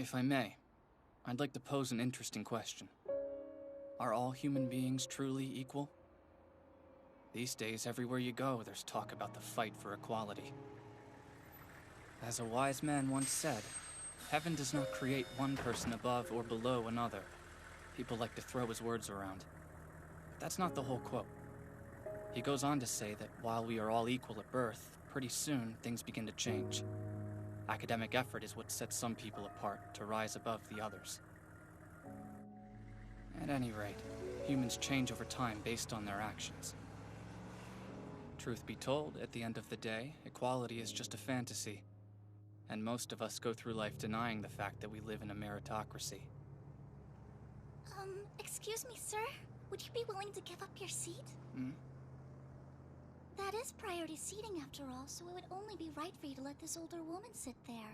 If I may, I'd like to pose an interesting question. Are all human beings truly equal? These days, everywhere you go, there's talk about the fight for equality. As a wise man once said, heaven does not create one person above or below another. People like to throw his words around. But that's not the whole quote. He goes on to say that while we are all equal at birth, pretty soon things begin to change. Academic effort is what sets some people apart to rise above the others. At any rate, humans change over time based on their actions. Truth be told, at the end of the day, equality is just a fantasy. And most of us go through life denying the fact that we live in a meritocracy. Excuse me, sir? Would you be willing to give up your seat? That is priority seating after all, so it would only be right for you to let this older woman sit there.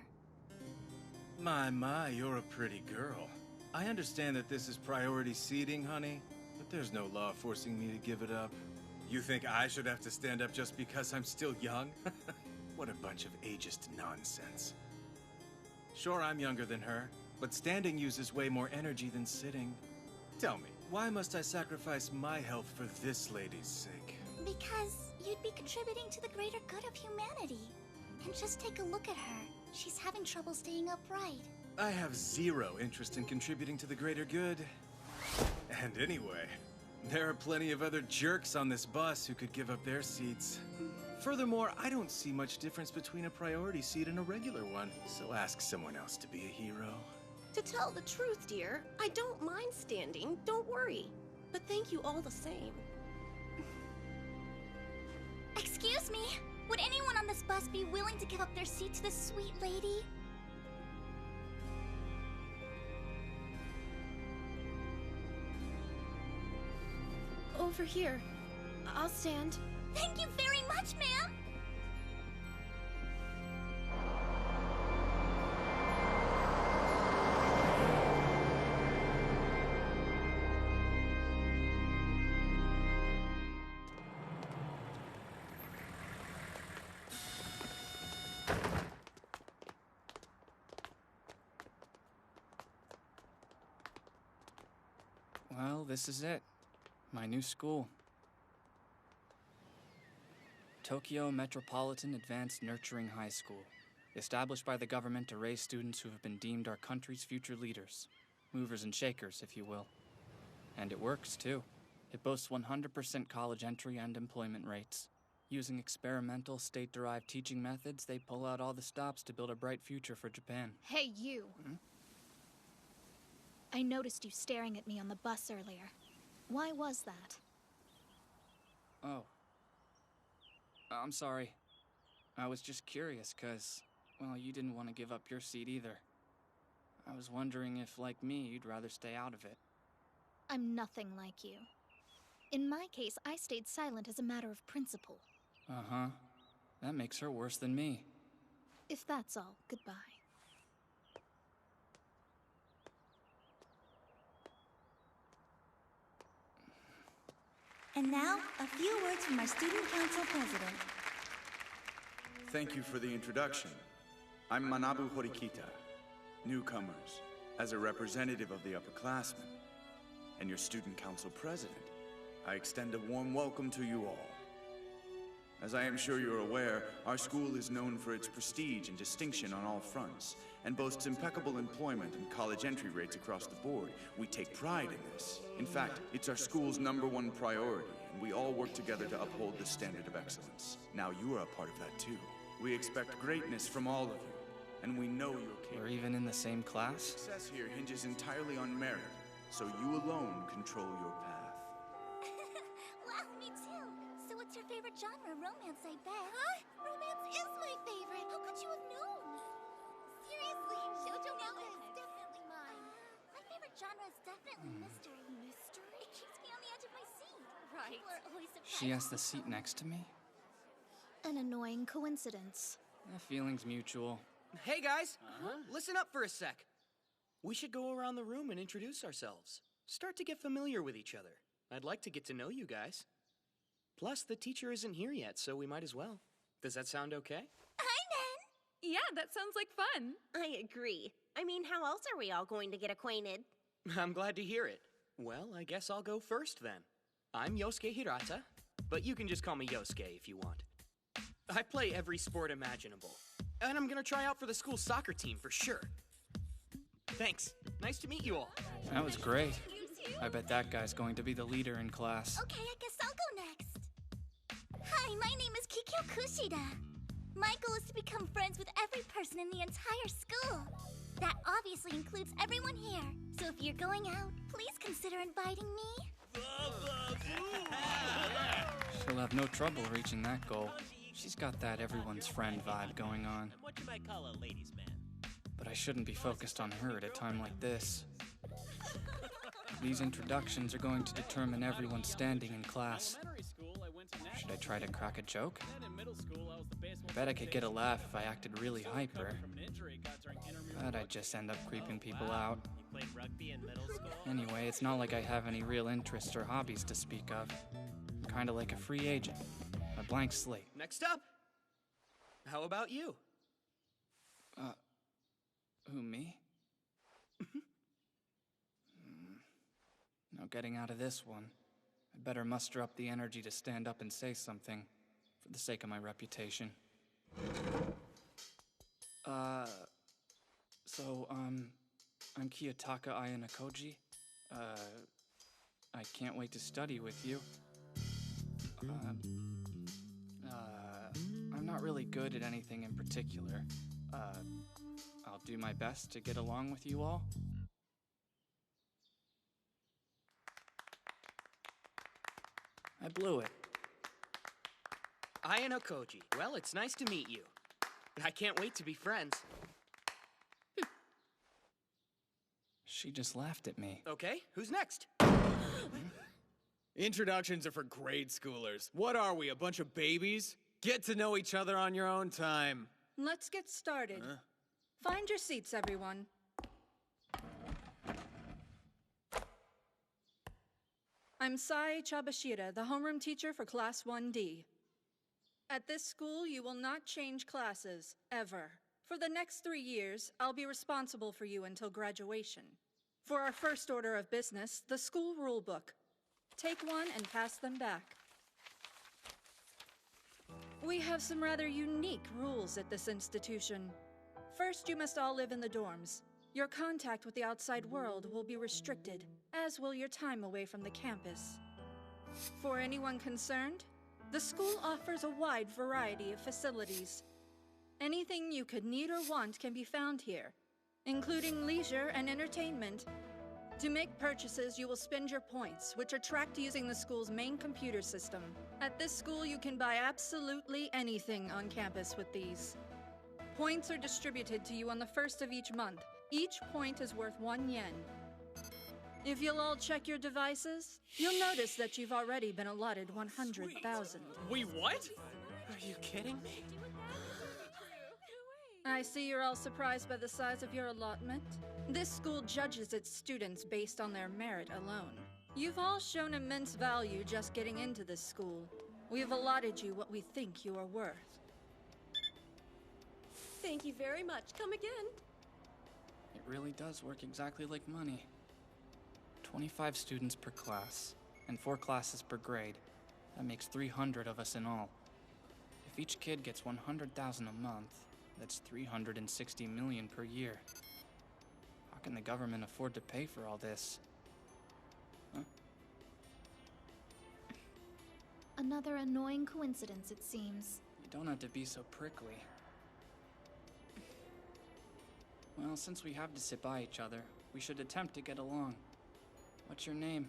My, you're a pretty girl. I understand that this is priority seating, honey, but there's no law forcing me to give it up. You think I should have to stand up just because I'm still young? What a bunch of ageist nonsense. Sure, I'm younger than her, but standing uses way more energy than sitting. Tell me, why must I sacrifice my health for this lady's sake? Because you'd be contributing to the greater good of humanity. And just take a look at her. She's having trouble staying upright. I have zero interest in contributing to the greater good. And anyway, there are plenty of other jerks on this bus who could give up their seats. Furthermore, I don't see much difference between a priority seat and a regular one, so ask someone else to be a hero. To tell the truth, dear, I don't mind standing, don't worry. But thank you all the same. Excuse me, would anyone on this bus be willing to give up their seat to this sweet lady? Over here. I'll stand. Thank you very much, ma'am! Well, this is it. My new school. Tokyo Metropolitan Advanced Nurturing High School, established by the government to raise students who have been deemed our country's future leaders. Movers and shakers, if you will. And it works, too. It boasts 100% college entry and employment rates. Using experimental, state-derived teaching methods, they pull out all the stops to build a bright future for Japan. Hey, you. I noticed you staring at me on the bus earlier. Why was that? Oh. I'm sorry. I was just curious, 'cause, well, you didn't want to give up your seat either. I was wondering if, like me, you'd rather stay out of it. I'm nothing like you. In my case, I stayed silent as a matter of principle. Uh-huh. That makes her worse than me. If that's all, goodbye. And now, a few words from our Student Council President. Thank you for the introduction. I'm Manabu Horikita, newcomers, as a representative of the upperclassmen, and your Student Council President. I extend a warm welcome to you all. As I am sure you're aware, our school is known for its prestige and distinction on all fronts, and boasts impeccable employment and college entry rates across the board. We take pride in this. In fact, it's our school's #1 priority, and we all work together to uphold this standard of excellence. Now you are a part of that too. We expect greatness from all of you, and we know you're capable. We're even in the same class? Success here hinges entirely on merit, so you alone control your path. Wow, me too. So what's your favorite genre? Romance, I bet. Huh? Romance is my favorite. How could you have known? Seriously, shoujo manga is definitely mine. My favorite genre is definitely mystery. Mystery? It keeps me on the edge of my seat. Right. People are always surprised. She has the seat next to me? An annoying coincidence. The feeling's mutual. Hey guys, listen up for a sec. We should go around the room and introduce ourselves. Start to get familiar with each other. I'd like to get to know you guys. Plus, the teacher isn't here yet, so we might as well. Does that sound okay? Hi, Nen! Yeah, that sounds like fun. I agree. I mean, how else are we all going to get acquainted? I'm glad to hear it. Well, I guess I'll go first then. I'm Yosuke Hirata, but you can just call me Yosuke if you want. I play every sport imaginable, and I'm gonna try out for the school soccer team for sure. Thanks. Nice to meet you all. That was great. I bet that guy's going to be the leader in class. Okay, I guess I'll go next. Hi, my name is Kikyo Kushida. My goal is to become friends with every person in the entire school. That obviously includes everyone here. So if you're going out, please consider inviting me. She'll have no trouble reaching that goal. She's got that everyone's friend vibe going on. What you might call a ladies' man. But I shouldn't be focused on her at a time like this. These introductions are going to determine everyone's standing in class. Should I try to crack a joke? I bet I could get a laugh if I acted really hyper. But I'd just end up creeping people out. Anyway, it's not like I have any real interests or hobbies to speak of. I'm kinda like a free agent. A blank slate. Next up, how about you? Who, me? No getting out of this one. I better muster up the energy to stand up and say something, for the sake of my reputation. I'm Kiyotaka Ayanokoji. I can't wait to study with you. I'm not really good at anything in particular. I'll do my best to get along with you all. I blew it. Ayano Koji. Well, it's nice to meet you. I can't wait to be friends. She just laughed at me. Okay, who's next? Introductions are for grade schoolers. What are we, a bunch of babies? Get to know each other on your own time. Let's get started. Find your seats, everyone. I'm Sai Chabashira, the homeroom teacher for Class 1D. At this school, you will not change classes, ever. For the next 3 years, I'll be responsible for you until graduation. For our first order of business, the school rule book. Take one and pass them back. We have some rather unique rules at this institution. First, you must all live in the dorms. Your contact with the outside world will be restricted, as will your time away from the campus. For anyone concerned, the school offers a wide variety of facilities. Anything you could need or want can be found here, including leisure and entertainment. To make purchases, you will spend your points, which are tracked using the school's main computer system. At this school, you can buy absolutely anything on campus with these. Points are distributed to you on the first of each month. Each point is worth 1 yen. If you'll all check your devices, you'll notice that you've already been allotted 100,000. Wait, what? Are you kidding me? I see you're all surprised by the size of your allotment. This school judges its students based on their merit alone. You've all shown immense value just getting into this school. We've allotted you what we think you are worth. Thank you very much. Come again. It really does work exactly like money. 25 students per class, and 4 classes per grade. That makes 300 of us in all. If each kid gets 100,000 a month, that's 360 million per year. How can the government afford to pay for all this? Huh? Another annoying coincidence, it seems. You don't have to be so prickly. Well, since we have to sit by each other, we should attempt to get along. What's your name?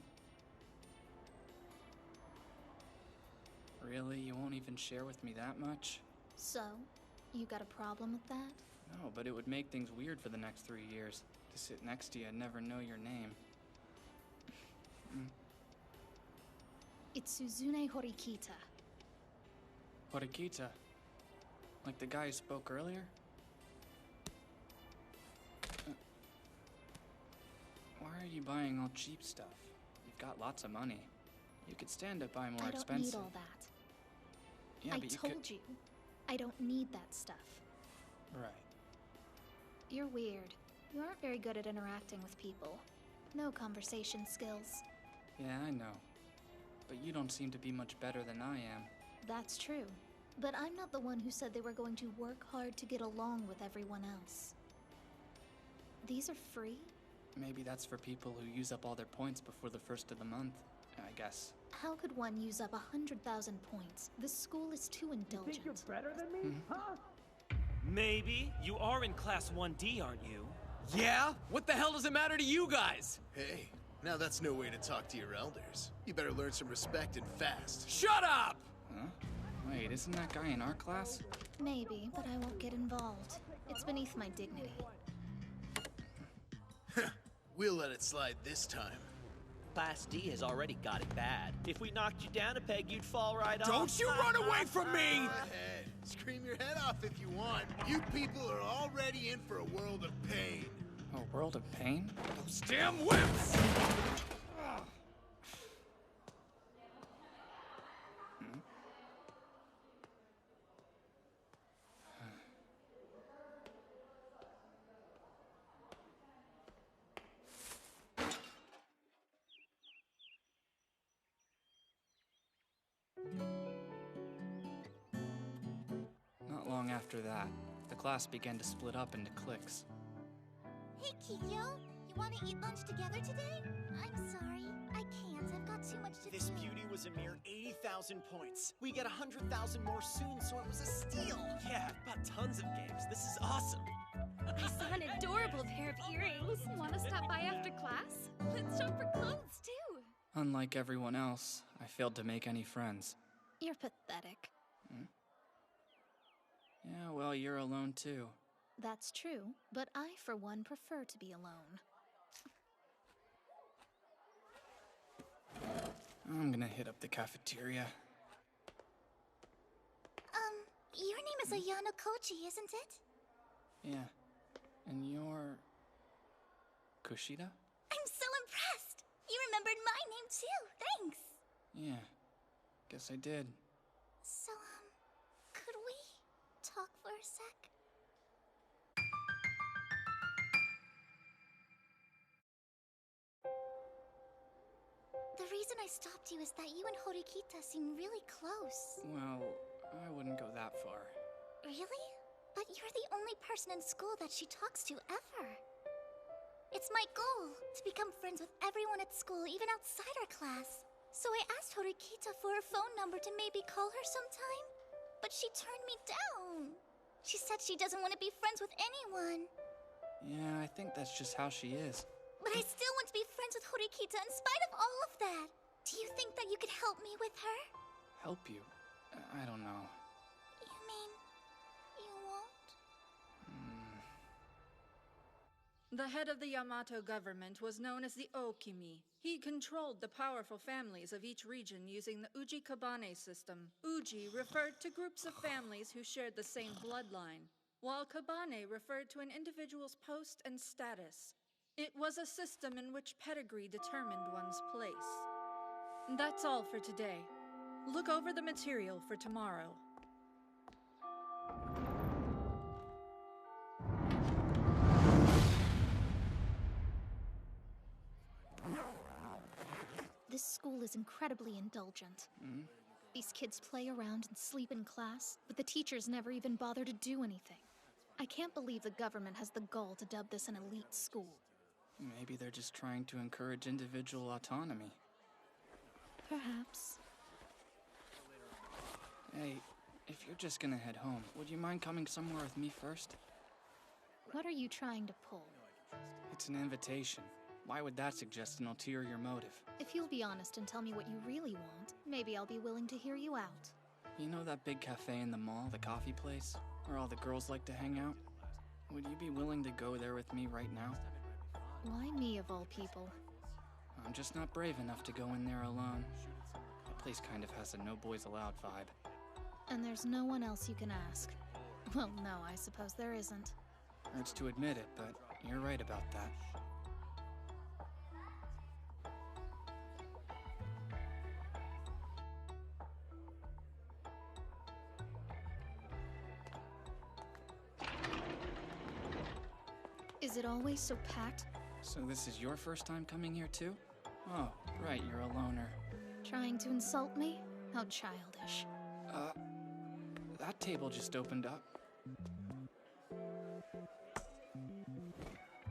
Really? You won't even share with me that much? So, you got a problem with that? No, but it would make things weird for the next 3 years. To sit next to you and never know your name. It's Suzune Horikita. Horikita? Like the guy who spoke earlier? Why are you buying all cheap stuff? You've got lots of money. You could stand to buy more expensive. I don't need all that. Yeah, I but told you, I don't need that stuff. Right. You're weird. You aren't very good at interacting with people. No conversation skills. Yeah, I know. But you don't seem to be much better than I am. That's true. But I'm not the one who said they were going to work hard to get along with everyone else. These are free? Maybe that's for people who use up all their points before the first of the month, I guess. How could one use up 100,000 points? This school is too indulgent. You think you're better than me, huh? Maybe. You are in Class 1D, aren't you? Yeah? What the hell does it matter to you guys? Hey, now that's no way to talk to your elders. You better learn some respect and fast. Shut up! Huh? Wait, isn't that guy in our class? Maybe, but I won't get involved. It's beneath my dignity. We'll let it slide this time. Class D has already got it bad. If we knocked you down a peg, you'd fall right off. Don't you run away from me! Go ahead. Scream your head off if you want. You people are already in for a world of pain. A world of pain? Those damn whips! Not long after that, the class began to split up into cliques. Hey, Kikyo, you want to eat lunch together today? I'm sorry, I can't. I've got too much to This do. beauty was a mere 80,000 points. We get 100,000 more soon, so it was a steal. Yeah, I've bought tons of games. This is awesome. I saw an adorable pair of earrings. Want to stop by after class? Let's shop for clothes, too. Unlike everyone else, I failed to make any friends. You're pathetic. Yeah, well, you're alone too. That's true, but I, for one, prefer to be alone. I'm gonna hit up the cafeteria. Your name is Ayano Kochi, isn't it? Yeah. And you're... Kushida? I'm so impressed! You remembered my name too, thanks! Yeah. Guess I did. So, could we talk for a sec? The reason I stopped you is that you and Horikita seem really close. Well, I wouldn't go that far. Really? But you're the only person in school that she talks to ever. It's my goal to become friends with everyone at school, even outside our class. So I asked Horikita for her phone number to maybe call her sometime. But she turned me down. She said she doesn't want to be friends with anyone. Yeah, I think that's just how she is. But I still want to be friends with Horikita in spite of all of that. Do you think that you could help me with her? Help you? I don't know. You mean you won't? The head of the Yamato government was known as the Okimi. He controlled the powerful families of each region using the Uji-Kabane system. Uji referred to groups of families who shared the same bloodline, while Kabane referred to an individual's post and status. It was a system in which pedigree determined one's place. That's all for today. Look over the material for tomorrow. This school is incredibly indulgent. These kids play around and sleep in class, but the teachers never even bother to do anything. I can't believe the government has the gall to dub this an elite school. Maybe they're just trying to encourage individual autonomy. Perhaps. Hey, if you're just gonna head home, would you mind coming somewhere with me first? What are you trying to pull? It's an invitation. Why would that suggest an ulterior motive? If you'll be honest and tell me what you really want, maybe I'll be willing to hear you out. You know that big cafe in the mall, the coffee place, where all the girls like to hang out? Would you be willing to go there with me right now? Why me of all people? I'm just not brave enough to go in there alone. That place kind of has a no boys allowed vibe. And there's no one else you can ask. Well, no, I suppose there isn't. Hurts to admit it, but you're right about that. Is it always so packed? So this is your first time coming here too? Oh, right, you're a loner. Trying to insult me? How childish. That table just opened up.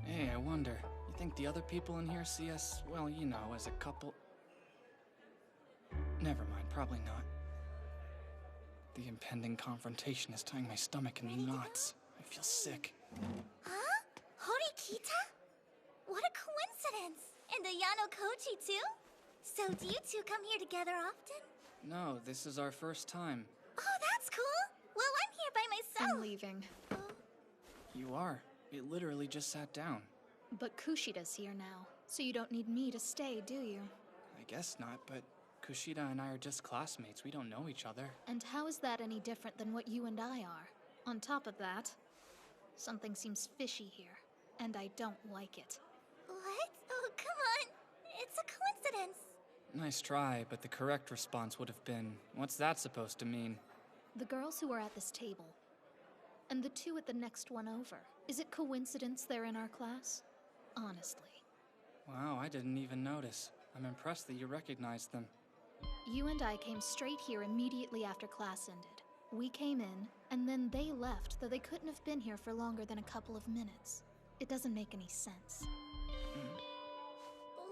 Hey, I wonder, you think the other people in here see us, well, you know, as a couple? Never mind, probably not. The impending confrontation is tying my stomach in knots. I feel sick. Huh? Horikita? What a coincidence! And Ayano Kochi too? So do you two come here together often? No, this is our first time. Oh, that's cool! Well, I'm here by myself! I'm leaving. You are. It literally just sat down. But Kushida's here now, so you don't need me to stay, do you? I guess not, but Kushida and I are just classmates. We don't know each other. And how is that any different than what you and I are? On top of that, something seems fishy here, and I don't like it. What? Oh, come on! It's a coincidence! Nice try, but the correct response would have been, what's that supposed to mean? The girls who are at this table, and the two at the next one over. Is it coincidence they're in our class? Honestly. Wow, I didn't even notice. I'm impressed that you recognized them. You and I came straight here immediately after class ended. We came in, and then they left, though they couldn't have been here for longer than a couple of minutes. It doesn't make any sense.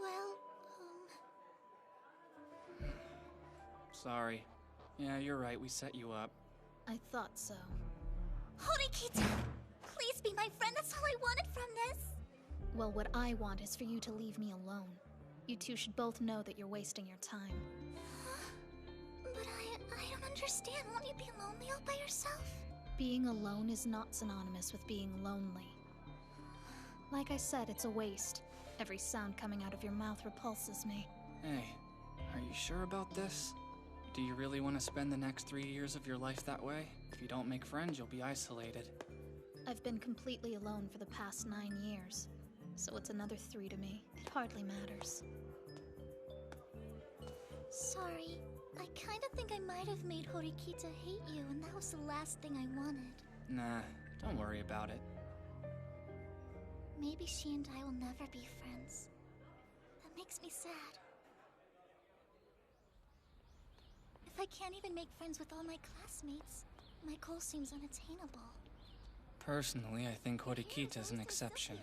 Well, Sorry. Yeah, you're right, we set you up. I thought so. Horikita! Please be my friend, that's all I wanted from this! Well, what I want is for you to leave me alone. You two should both know that you're wasting your time. But I don't understand. Won't you be lonely all by yourself? Being alone is not synonymous with being lonely. Like I said, it's a waste. Every sound coming out of your mouth repulses me. Hey, are you sure about this? Do you really want to spend the next 3 years of your life that way? If you don't make friends, you'll be isolated. I've been completely alone for the past 9 years, so it's another 3 to me. It hardly matters. Sorry. I kind of think I might have made Horikita hate you, and that was the last thing I wanted. Nah, don't worry about it. Maybe she and I will never be friends. That makes me sad. If I can't even make friends with all my classmates, my goal seems unattainable. Personally, I think Horikita's an exception.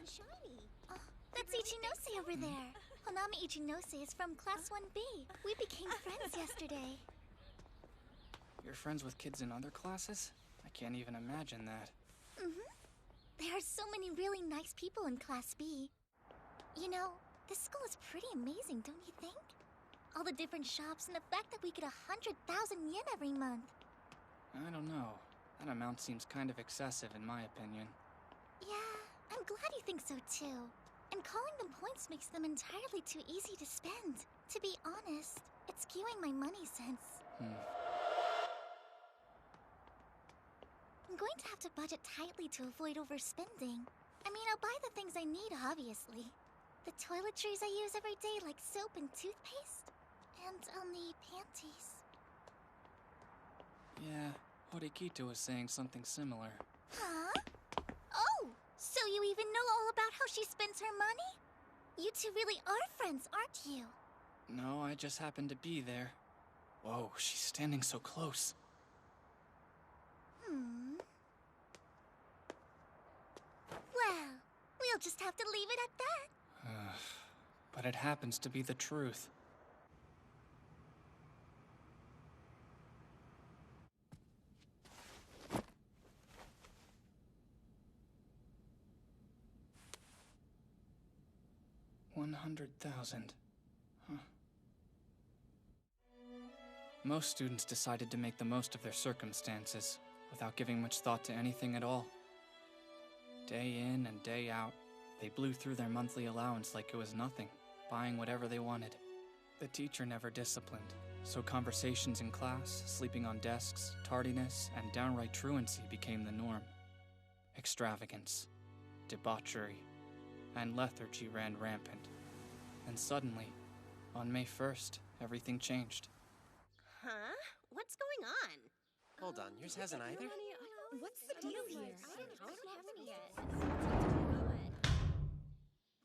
Oh, that's Ichinose over there. Honami Ichinose is from Class 1B. We became friends yesterday. You're friends with kids in other classes? I can't even imagine that. There are so many really nice people in Class B. You know, this school is pretty amazing, don't you think? All the different shops and the fact that we get 100,000 yen every month. I don't know. That amount seems kind of excessive in my opinion. Yeah, I'm glad you think so too. And calling them points makes them entirely too easy to spend. To be honest, it's skewing my money sense. I'm going to have to budget tightly to avoid overspending. I mean, I'll buy the things I need, obviously. The toiletries I use every day, like soap and toothpaste. And I'll need panties. Yeah, Horikita was saying something similar. Huh? Oh, so you even know all about how she spends her money? You two really are friends, aren't you? No, I just happened to be there. Whoa, she's standing so close. Well, we'll just have to leave it at that. But it happens to be the truth. $100,000. Huh. Most students decided to make the most of their circumstances, without giving much thought to anything at all. Day in and day out, they blew through their monthly allowance like it was nothing, buying whatever they wanted. The teacher never disciplined, so conversations in class, sleeping on desks, tardiness, and downright truancy became the norm. Extravagance, debauchery, and lethargy ran rampant. And suddenly, on May 1st, everything changed. Huh? What's going on? Hold on, yours hasn't either? What's the deal here? I don't have any yet.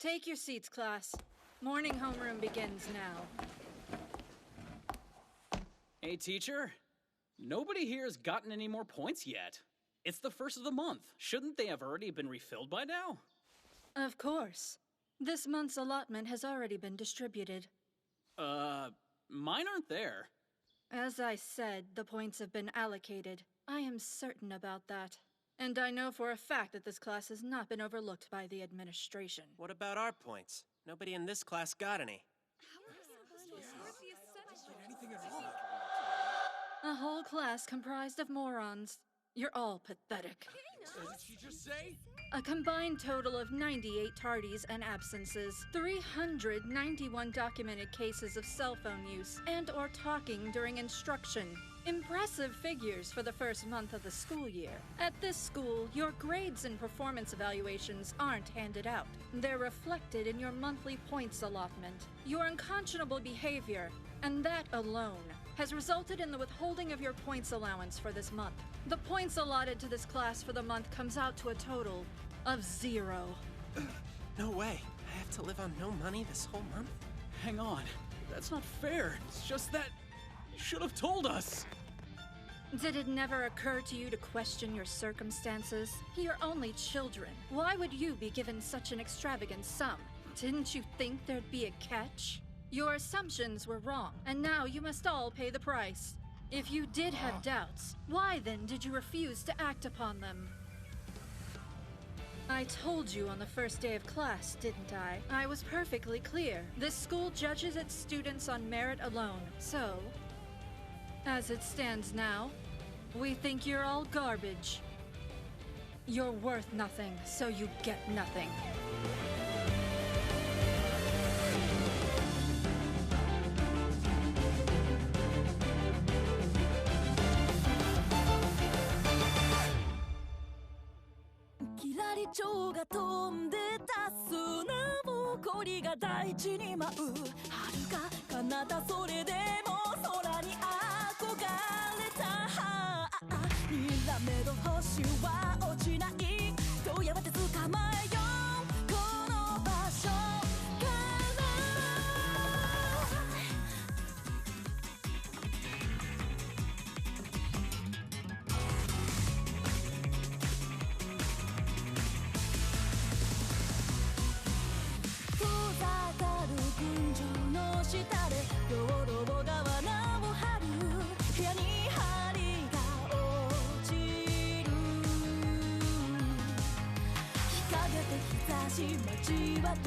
Take your seats, class. Morning homeroom begins now. Hey, teacher. Nobody here has gotten any more points yet. It's the first of the month. Shouldn't they have already been refilled by now? Of course. This month's allotment has already been distributed. Mine aren't there. As I said, the points have been allocated. I am certain about that. And I know for a fact that this class has not been overlooked by the administration. What about our points? Nobody in this class got any. A whole class comprised of morons. You're all pathetic. What did she just say? A combined total of 98 tardies and absences, 391 documented cases of cell phone use and or talking during instruction. Impressive figures for the first month of the school year. At this school, your grades and performance evaluations aren't handed out. They're reflected in your monthly points allotment. Your unconscionable behavior, and that alone, has resulted in the withholding of your points allowance for this month. The points allotted to this class for the month comes out to a total of 0. No way. I have to live on no money this whole month? Hang on. That's not fair. It's just that you should have told us. Did it never occur to you to question your circumstances? You're only children. Why would you be given such an extravagant sum? Didn't you think there'd be a catch? Your assumptions were wrong, and now you must all pay the price. If you did have doubts, why then did you refuse to act upon them? I told you on the first day of class, didn't I? I was perfectly clear. This school judges its students on merit alone, so as it stands now, we think you're all garbage. You're worth nothing, so you get nothing.蝶が飛んでた砂ぼこりが大地に舞う遥か彼方それでも空に憧れたにらめる星は落ちないどうやって捕まえようこの場所から下で道路を側なを張る部屋に針が落ちる日陰で日差し交わる